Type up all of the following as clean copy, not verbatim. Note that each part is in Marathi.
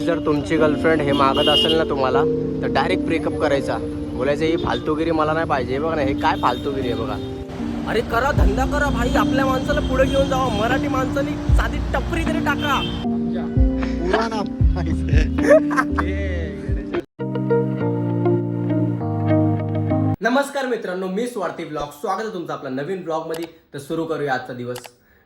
जर तुमची गर्लफ्रेंड हे मागत असेल ना तुम्हाला तर डायरेक्ट ब्रेकअप करायचा. बोलायचं ही फालतूगिरी मला नाही पाहिजे. बघा ना, हे काय फालतूगिरी आहे बघा. अरे करा, धंदा करा भाई, आपल्या माणसाला पुढे घेऊन जावा. मराठी माणसाने साधी टपरी तरी टाका. नमस्कार मित्रांनो, मी स्वार्थी ब्लॉग, स्वागत आहे तुमचं आपल्या नवीन ब्लॉग मध्ये. तर सुरू करूया आजचा दिवस.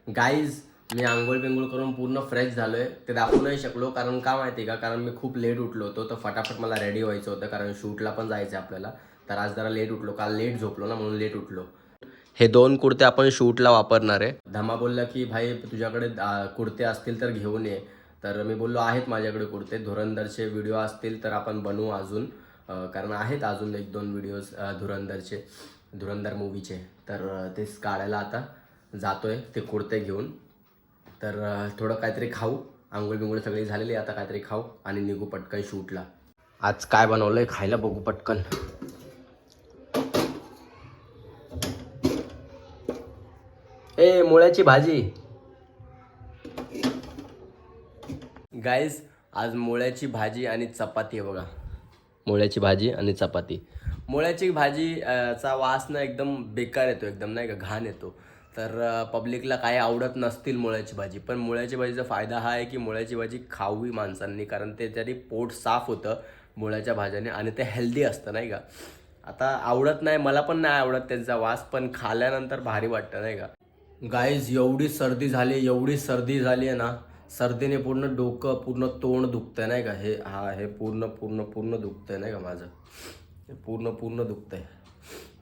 गाईज, मी आंघोळ बिंगोळ करून पूर्ण फ्रेश झालोय. ते दाखवू नाही शकलो कारण का माहिती का, कारण मी खूप लेट उठलो होतो. तर फटाफट मला रेडी व्हायचं होतं कारण शूटला पण जायचं आपल्याला. तर आज जरा लेट उठलो, काल लेट झोपलो ना म्हणून लेट उठलो. हे 2 कुर्ते आपण शूटला वापरणार आहे. धमा बोलला की भाई तुझ्याकडे कुर्ते असतील तर घेऊन ये. तर मी बोललो आहेत माझ्याकडे कुर्ते. धुरंधरचे व्हिडिओ असतील तर आपण बनवू अजून, कारण आहेत अजून 1-2 व्हिडिओज धुरंधर मूवीचे. तर तेच काढायला आता जातोय ते कुर्ते घेऊन. तर थोडं काहीतरी खाऊ, आंघोळ बिंघोळ सगळी झालेली, आता काहीतरी खाऊ आणि निघू पटकन शूटला. आज काय बनवलंय खायला बघू पटकन. ए मुळ्याची भाजी. गाईज, आज मुळ्याची भाजी आणि चपाती आहे बघा. मुळ्याची भाजी आणि चपाती. मुळ्याची भाजी चा वास ना एकदम बेकार येतो, एकदम नाही का, घाण येतो. तर पब्लिकला काही आवडत नसतील मुळ्याची भाजी. पण मुळ्याची भाजीचा फायदा हा आहे की मुळ्याची भाजी खावी माणसांनी, कारण त्याच्याने पोट साफ होतं मुळ्याच्या भाज्याने आणि ते हेल्दी असतं नाही का. आता आवडत नाही, मला पण नाही आवडत त्यांचा वास, पण खाल्यानंतर भारी वाटतं नाही का. गाईज, एवढी सर्दी झाली आहे ना, सर्दीने पूर्ण डोकं, पूर्ण तोंड दुखतंय नाही का. हे पूर्ण दुखतंय नाही का माझं. पूर्ण दुखतंय.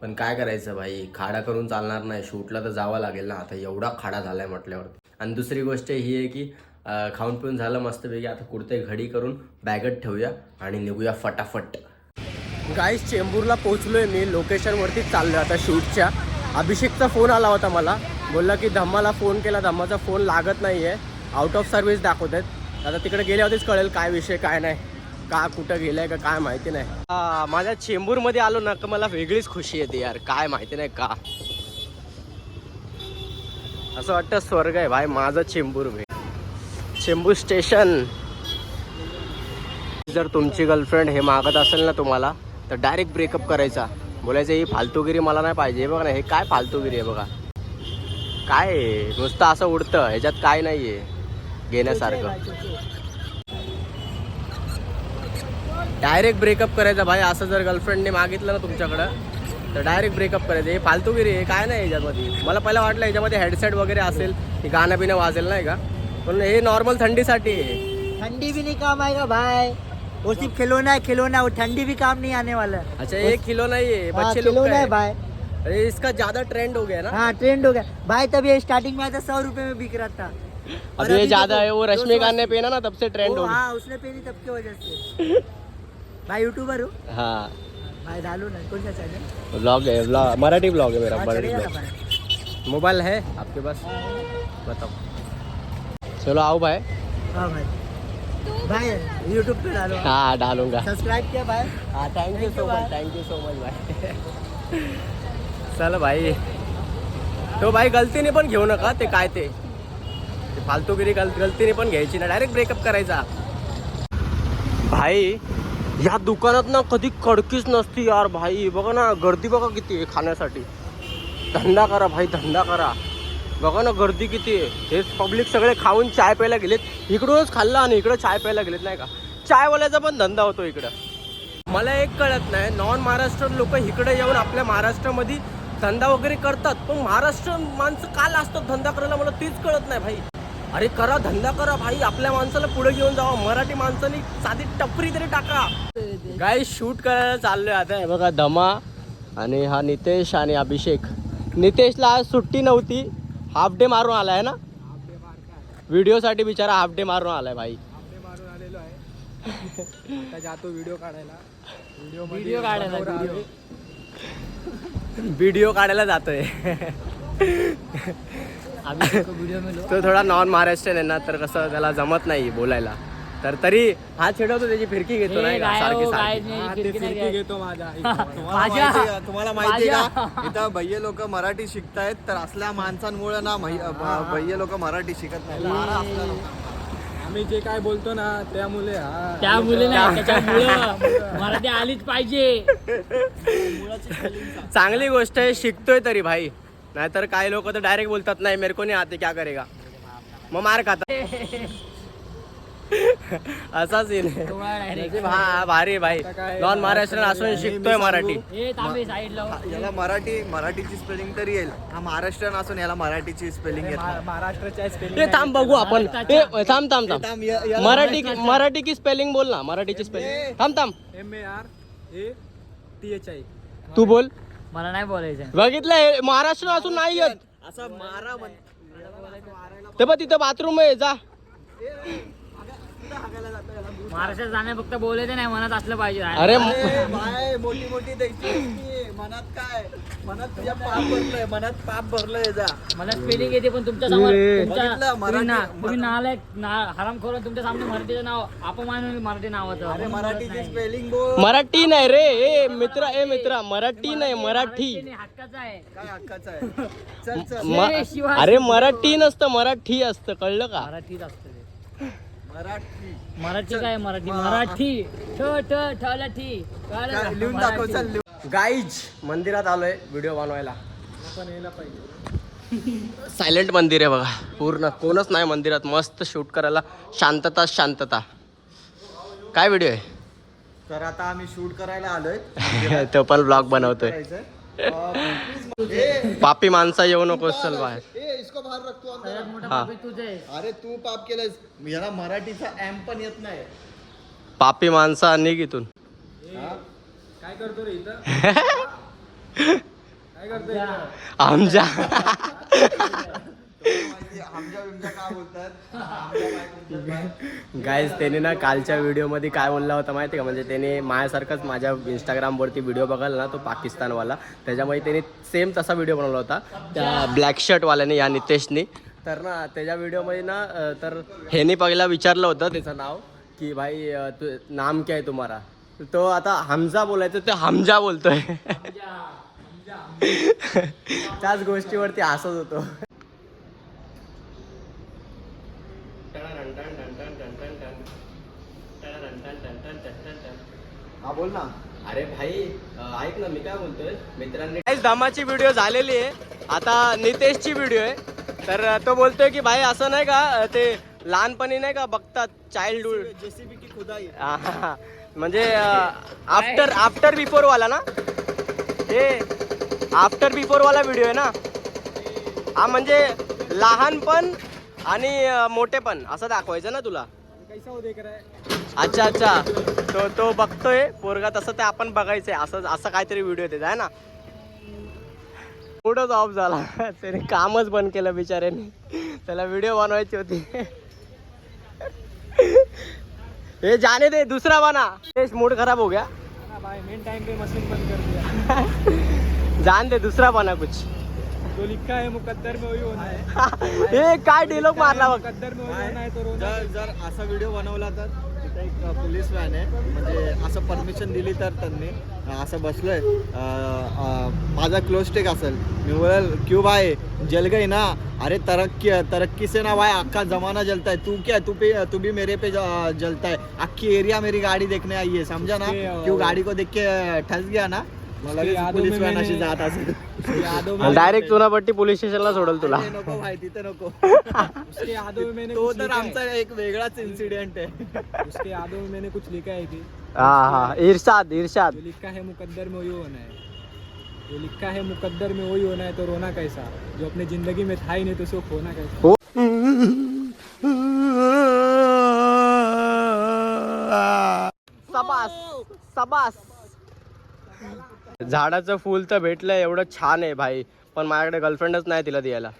पण काय करायचं भाई, खाडा करून चालणार नाही. शूटला तर जावं लागेल ना. आता एवढा खाडा झालाय म्हटल्यावर. आणि दुसरी गोष्ट ही आहे की खाऊन पिऊन झालं मस्तपैकी. आता कुर्ते घडी करून बॅगेत ठेवूया आणि निघूया फटाफट. गाईस, चेंबूरला पोहोचलोय मी. लोकेशनवरती चाललोय आता शूटच्या. अभिषेकचा फोन आला होता मला, बोलला की धम्माला फोन केला, धम्माचा फोन लागत नाही आहे, आउट ऑफ सर्व्हिस दाखवत आहेत. आता तिकडे गेल्यावरतीच कळेल काय विषय काय नाही, का कुठं गेलंय का काय माहिती नाही. माझ्या चेंबूरमध्ये आलो ना का मला वेगळीच खुशी येते यार, काय माहिती नाही का. असं वाटतं स्वर्ग आहे भाई माझं चेंबूर. चेंबूर स्टेशन. जर तुमची गर्लफ्रेंड हे मागत असेल ना तुम्हाला तर डायरेक्ट ब्रेकअप करायचा. बोलायचं ही फालतूगिरी मला नाही पाहिजे. बघा ना, हे काय फालतूगिरी आहे बघा. काय आहे, नुसतं असं उडतं, ह्याच्यात काय नाही आहे घेण्यासारखं. डायरेक्ट ब्रेकअप करायचा भाई. असं जर गर्लफ्रेंडने मागितलं ना तुमच्याकडं तर डायरेक्ट ब्रेकअप करायचं. हे फालतूगिरी आहे, काय नाही ह्याच्यामध्ये. मला पहिला वाटलं ह्याच्यामध्ये हेडसेट वगैरे असेल, की गाणं बिणं वाजेल नाही का, पण हे नॉर्मल थंडीसाठी आहे. ठंडी भी नहीं काम आएगा भाई, वो सिर्फ खिलौना है, खिलौना, वो ठंडी भी काम नहीं आने वाला. अच्छा, 1 किलो नहीं है, बच्चे लोग खिलौना का है है भाई. अरे इसका ज्यादा ट्रेंड हो गया ना. हाँ, ट्रेंड हो गया भाई. तब ये स्टार्टिंग में आया था 100 रुपए में बिक रहा था. अब ये ज्यादा है. वो रश्मिका ने पहना ना तब से ट्रेंड हो गया. हाँ, उसने पहनी तब की वजह से. भाई यूट्यूबर हो. हाँ, भाई डालो ना, कौन सा चैनल? ब्लॉग है, मराठी ब्लॉग है मेरा. हाँ, मराठी चलेगा ना ब्लॉग. भाई. मोबाइल है आपके पास? बताओ. चलो आओ भाई. हाँ भाई, भाई यूट्यूब पे डालो. हाँ डालूंगा. सब्सक्राइब किया भाई. हाँ, थैंक यू सो मच भाई. चल भाई. तो भाई गलतीने पण घेऊ नका ते काय ते फालतूगिरी गलतीने पण घ्यायची ना. डायरेक्ट ब्रेकअप करायचा. भाई, या दुकानात ना कधी कडकीच नसती यार भाई. बघा ना, गर्दी बघा किती आहे खाण्यासाठी. धंदा करा भाई, धंदा करा. बघा ना गर्दी किती आहे. हेच पब्लिक सगळे खाऊन चाय प्यायला गेलेत. इकडूनच खाल्लं आणि इकडं चाय प्यायला गेलेत नाही का. चायवाल्याचा पण धंदा होतो इकडं. मला एक कळत नाही, नॉन महाराष्ट्र लोक इकडे येऊन आपल्या महाराष्ट्रामध्ये धंदा वगैरे करतात, पण महाराष्ट्र माणसं का लाजतात धंदा करायला, मला तेच कळत नाही भाई. अरे करा, धंदा करा भाई, आपल्या माणसाला पुढे घेऊन जावा. मराठी माणसाने साधी टपरी तरी टाका. गाईस, शूट करायला चाललोय आता. हे बघा धमा आणि हा नितेश आणि अभिषेक. नितेशला आज सुट्टी नव्हती, हाफ डे मारून आलाय ना. व्हिडिओसाठी बिचारा हाफ डे मारून आलाय भाई. आता जातो व्हिडिओ काढायला. व्हिडिओ काढायला जातोय. तो थोडा नॉन महाराष्ट्रीयन आहे ना, तर कसं त्याला जमत नाही बोलायला. तर तरी हा चिडवतो, त्याची फिरकी घेतो नाही का सारखी. फिरकी घेतो माझा. तुम्हाला माहिती का, इथं भैया लोक मराठी शिकतायत, तर असल्या माणसांमुळे ना भैया लोक मराठी शिकत नाही. आम्ही जे काय बोलतो ना त्यामुळे त्या मुले नाही त्याच्यामुळं मराठी आलीच पाहिजे. चांगली गोष्ट आहे, शिकतोय तरी भाई. नाहीतर काही लोक तर डायरेक्ट बोलतात नाही मेरे को नहीं आते क्या करेगा, मग मार खाता. असाच सीन आहे. नशीब हा भारी आहे भाई. नॉन महाराष्ट्रीयन असून शिकतोय मराठी. हे थांबे साईडला. याला मराठीची स्पेलिंग तरी येईल. हा महाराष्ट्रीयन असून याला मराठीची स्पेलिंग येत नाही. महाराष्ट्राच्या ए थांब बघू आपण. ए थांब थांब थांब. मराठी की स्पेलिंग बोल ना. मराठीची स्पेलिंग. थांब थांब. MARATHI. तू बोल. मला नाही बोलायचं. बघितलंय महाराष्ट्र असून नाही येत. असं मारा ते बघ तिथं बाथरूम आहे जा. महाराष्ट्रात जाणे फक्त बोलायचं नाही, मनात असलं पाहिजे. अरे बाय मोठी मोठी द्यायची. मनात काय, मनात तुझ्या पाप भरलंय, मनात पाप भरलंय जा. मला स्पेलिंग येते पण तुमच्या समोर बघितलं, तुम्ही नालायक हरामखोर तुमच्या सामने मराठीचं नाव अपमान मराठी नावाचं. अरे मराठीची स्पेलिंग बोल. मराठी नाही रे. ए मित्रा मराठी नाही मराठी. हक्काचं आहे. काय हक्काचं आहे. चल चल. अरे मराठी नसतं मराठी असतं, कळलं का. मराठीच असतं ते. मराठी काय मराठी मराठी ठला ठी काय लिहून दाखव. चल लिहून. गाईज मंदिरात आलोय व्हिडिओ बनवायला. आपण यायला पाहिजे. सायलेंट मंदिर आहे बघा पूर्ण, कोणच नाही मंदिरात. मस्त शूट करायला शांतता. काय व्हिडिओ आहे. तर आता आम्ही शूट करायला आलोय. तो पण ब्लॉग बनवतोय. पापी माणसा येऊ नकोस चल बाहेर. इसको बाहेर रखतो अंदर. सगळ्यात मोठा हा. पापी तुझं आहे. अरे तू पाप केलंस. याला मराठीचा एम पण येत नाही. पापी माणसा निघ इथून. काय करतो रे इथं. काय करतो आमच्या काय बोलतात. गाईज त्याने ना कालच्या व्हिडिओमध्ये काय बोलला होता माहिती का. म्हणजे त्याने माझ्यासारखंच माझ्या इंस्टाग्रामवरती व्हिडिओ बघायला ना तो पाकिस्तानवाला, त्याच्यामुळे त्याने सेम तसा व्हिडिओ बनवला होता त्या ब्लॅक शर्टवाल्याने या नितेशनी. तर ना त्याच्या व्हिडिओमध्ये ना तर ह्याने पहिला विचारलं होतं त्याचं नाव की भाई तू नाम क्या आहे तुम्हारा. तो आता हमजा बोलायचं ते हमजा बोलतोय. त्याच गोष्टीवरती हसत होतो. हा बोल ना. अरे भाई ऐक ना मी काय बोलतोय मित्रांनी. धमाची व्हिडिओ झालेली आहे, आता नितेशची व्हिडिओ आहे. तर तो बोलतोय की भाई असं नाही का ते लहानपणी नाही का बघतात चाइल्डहुड जेसीबी की खुदाई. म्हणजे आफ्टर बिफोर वाला ना. हे आफ्टर बिफोर वाला व्हिडिओ आहे ना हा. म्हणजे लहानपण आणि मोठेपण असं दाखवायचं ना तुला. कैसा हो देख रहा है. अच्छा तो बघतोय पोरगा तसं ते आपण बघायचंय असं काहीतरी व्हिडिओ येते आहे ना. पुढंच ऑफ झाला. त्याने कामच बंद केलं बिचाऱ्याने. त्याला व्हिडिओ बनवायची होती. हे जाने दे दूसरा बना. मूड खराब हो गया. भाई मेन टाइम पे मशीन बंद कर दिया. जान दे दूसरा बना कुछ. जो लिखा है मुकद्दर में वही होना है. हे काय डिलोक मारला बघ. मुकद्दर में वही होना है तो रोना. जर असा व्हिडिओ बनवला तर तिथे एक पोलीस व्हॅन आहे. म्हणजे असं परमिशन दिली तर त्यांनी असं बसलोय. माझा क्लोज टेक असेल. मी बोलेल क्यों भाई जल गई ना. अरे तरक्की से ना भाई अक्का जमाना जलता है. तू क्या तू भी मेरे पे जलता है. अक्की एरिया मेरी गाड़ी देखने आई है समझा ना. क्यों गाड़ी को देख के ठस गया ना. मला पोलीस व्हॅन अशी जात असेल. डायरेक्ट चुनापट्टी पोलीस स्टेशनला सोडल तुला. नको भाई तिथे नको. तो तर आमचा एक वेगळाच इन्सिडेंट आहे. उसके यादों में मैंने कुछ लिखा है कि हाँ इरशाद जो लिखा है मुकद्दर में वही होना है. जो लिखा है मुकद्दर में वही होना है तो रोना कैसा. जो अपने जिंदगी में था ही नहीं तो उसको खोना कैसा. सबास. झाडाचं फुल तर भेटलं एवढं छान आहे भाई, पण माझ्याकडे गर्लफ्रेंडच नाही तिला द्यायला.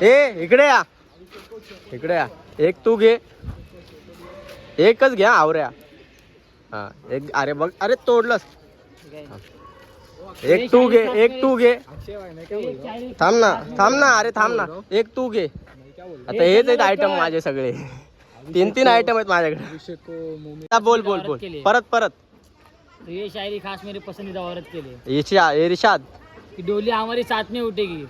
ए इकडे या एक तू घे. एकच घ्या आवऱ्या. हा एक. अरे बघ अरे तोडलंस. एक तू घे. थांब ना अरे थांब ना. एक तू घे. आता हेच आहेत आयटम माझे सगळे. 3 आयटम आहेत माझ्याकडे. बोल परत. तो ये शायरी खास मेरे पसंदीदा औरत के लिए. इरशाद कि डोली हमारी साथ में उठेगी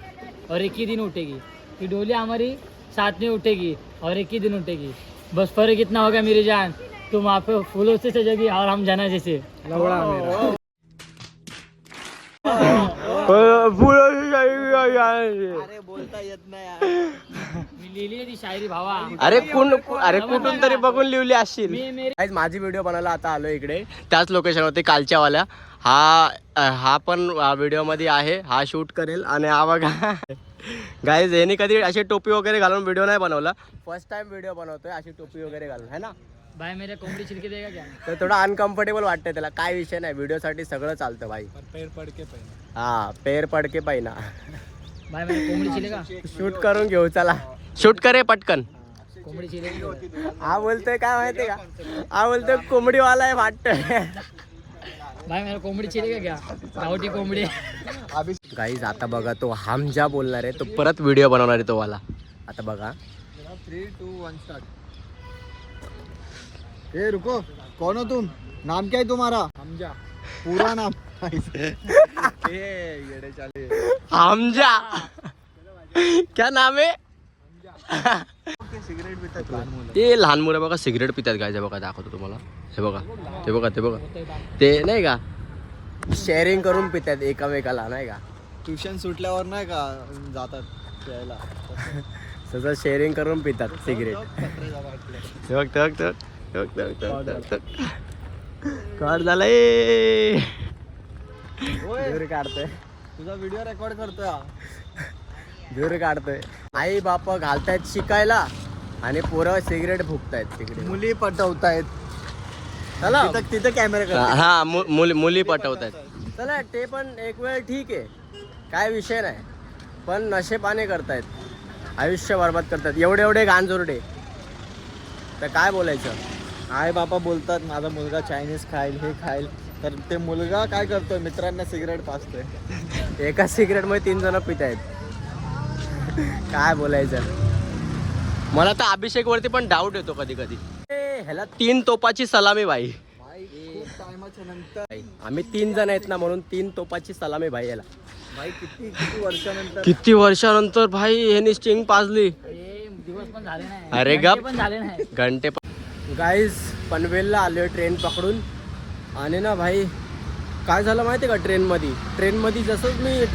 और एक ही दिन उठेगी. कि डोली हमारी साथ में उठेगी और एक ही दिन उठेगी, बस फर्क इतना होगा मेरी जान, तुम वहाँ पे फूलों से सजेगी और हम जाना जैसे। अरे बोलता येत नाही यार. मी लिहिली आहे ती शायरी भावा. अरे कुठून तरी बघून लिहिली असशील. मी Guys, माझी व्हिडिओ बनायला आता आलो इकडे त्याच लोकेशनवरती कालच्यावाल्या. हा पण व्हिडिओ मध्ये आहे, हा शूट करेल. आणि हा बघा गाईज, यांनी कधी अशी टोपी वगैरे घालून व्हिडिओ नाही बनवला, फर्स्ट टाइम व्हिडिओ बनवतोय अशी टोपी वगैरे घालून, है ना. भाई मेरे कोंबडी छिलके देगा क्या? तर थोडं अनकम्फर्टेबल वाटतंय त्याला. काय विषय नाही, व्हिडिओसाठी सगळं चालतं भाई. पैर पडके पाहिना. भाई मेरे कोंबडी छिलेगा? शूट करून घेऊ, चला शूट करे पटकन. कोंबडी छिलेगा? हा बोलतोय काय माहितीये का, हा बोलतोय कोंबडीवाला आहे वाटतोय. भाई मेरा कोंबडी छिलेगा क्या? गावठी कोंबडी. गाईज आता बघा, तो हमजा बोलणार आहे, तो परत व्हिडिओ बनवणार आहे तो वाला. आता बघा. 3, 2, 1 स्टार्ट. ए रुको, कौन हो तुम? नाम क्या है तुम्हारा? हमजा. पूरा नाम. हमजा क्या नाम आहे? सिगरेट पितात ते लहान मुलं बघा सिगरेट पितात. गायचे बघा, दाखवतो तुम्हाला. हे बघा, ते बघा ते नाही का शेअरिंग करून पितात एकामेकाला, नाही का. ट्युशन सुटल्यावर नाही का जातात प्यायला. सगळं शेअरिंग करून पितात सिगरेट. कट झालंय. दूर काढतोय, तुझा व्हिडिओ रेकॉर्ड करतोय हा. दूर काढतोय. आई बाप घालतायत शिकायला आणि पोरं सिगरेट फुकतायत तिकडे. मुली पटवतायत. चला तिथं कॅमेरा. हा मुली पटवतायत. चला ते पण एक वेळ ठीक आहे, काय विषय नाही. पण नशेपाने करतायत, आयुष्य बरबाद करतात एवढे गांजोरडे. तर काय बोलायचं. आई बापा बोलतात माझा मुलगा चायनीज खाईल, हे खाईल, तर ते मुलगा काय करतोय, मित्रांना सिगरेट पाजतोय. एका सिगरेटमध्ये 3 जण पित आहेत. काय बोलायचं. मला तर अभिषेक वरती पण डाऊट येतो कधी कधी. ह्याला 3 तोपाची सलामी भाई. खूप टायमाच्या नंतर आम्ही 3 जण आहेत ना, म्हणून 3 तोपाची सलामी भाई याला. भाई किती वर्षानंतर. किती वर्षानंतर भाई ह्यानी स्टिंग पाजली. दिवस पण झाले नाही. अरे घंटे गप. पण झाले नाही. घंटे. गाईज पनवेलला आलोय ट्रेन पकडून. आणि ना भाई काय झालं माहिती आहे का, ट्रेनमध्ये जसंच मी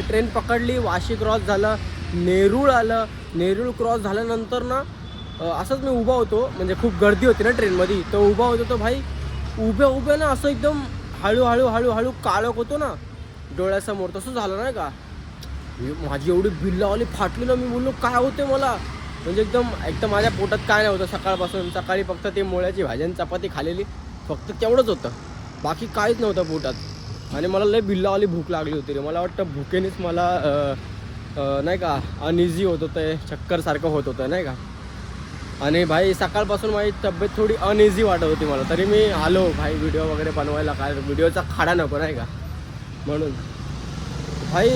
ट्रेन पकडली, वाशी क्रॉस झालं, नेरूळ आलं. नेरूळ क्रॉस झाल्यानंतर ना असंच मी उभा होतो, म्हणजे खूप गर्दी होती ना ट्रेनमध्ये, तर उभा होतो. तर भाई उभ्या ना असं एकदम हळूहळू काळोख होतो ना डोळ्यासमोर, तसं झालं नाही का. माझी एवढी बिल्लावाली फाटली ना, मी बोललो काय होते मला. म्हणजे एकदम माझ्या पोटात काय नाही होतं सकाळपासून. सकाळी फक्त ते मुळ्याची भाजी आणि चपाती खाल्लेली, फक्त तेवढंच होतं, बाकी काहीच नव्हतं पोटात. आणि मला लय बिल्लावाली भूक लागली होती रे. मला वाटतं भुकेनेच मला नाही का अनइझी होत होतं, चक्करसारखं होत होतं नाही का. आणि भाई सकाळपासून माझी तब्येत थोडी अनइझी वाटत होती मला, तरी मी आलो भाई व्हिडिओ वगैरे बनवायला. काय व्हिडिओचा खाडा नको नाही का, म्हणून भाई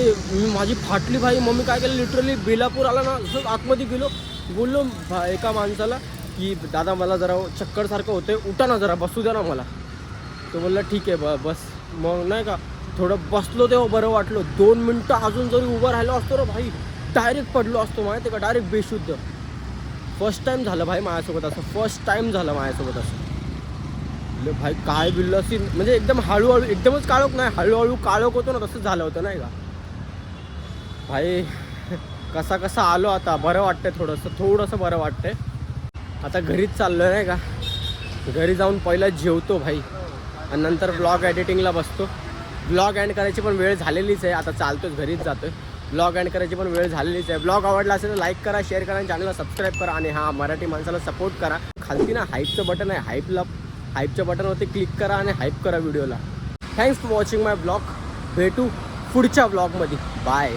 माझी फाटली. भाई मम्मी काय केलं, लिटरली बेलापूर आला ना, जसं आतमध्ये गेलो, बोललो एका माणसाला की दादा मला जरा चक्करसारखं होतं, उठा ना जरा, बसू द्या ना मला. तो बोलला ठीक आहे बस. मग नाही का थोडं बसलो, तेव्हा बरं वाटलं. 2 मिनटं अजून जरी उभं राहिलो असतो ना भाई, डायरेक्ट पडलो असतो माहिती आहे का, डायरेक्ट बेशुद्ध. फर्स्ट टाईम झालं भाई माझ्यासोबत असं, फर्स्ट टाईम झालं माझ्यासोबत असं. भाई काय बिल्ल असेल, म्हणजे एकदम हळूहळू, एकदमच काळोख नाही, हळूहळू काळोख होतो ना, तसं झालं होतं नाही का. भाई कसा आलो आता, बरं वाटतंय, थोडंसं बरं वाटतंय. आता घरीच चाललो आहे नाही का. घरी जाऊन पहिला जेवतो भाई, आणि नंतर ब्लॉग एडिटिंगला बसतो. ब्लॉग एंड करायची पण वेळ झालेलीच आहे, आता चालतोच, घरीच जातोय. ब्लॉग एंड करायची पण वेळ झालेलीच आहे. ब्लॉग आवडला असेल तर लाईक करा, शेअर करा आणि चॅनलला सबस्क्राईब करा. आणि हा मराठी माणसाला सपोर्ट करा. खालती ना हाईपचं बटन आहे, हाईपच्या बटनवरती क्लिक करा आणि हाईप करा व्हिडिओला. Thanks for watching my blog. भेटू पुढच्या ब्लॉगमध्ये. बाय.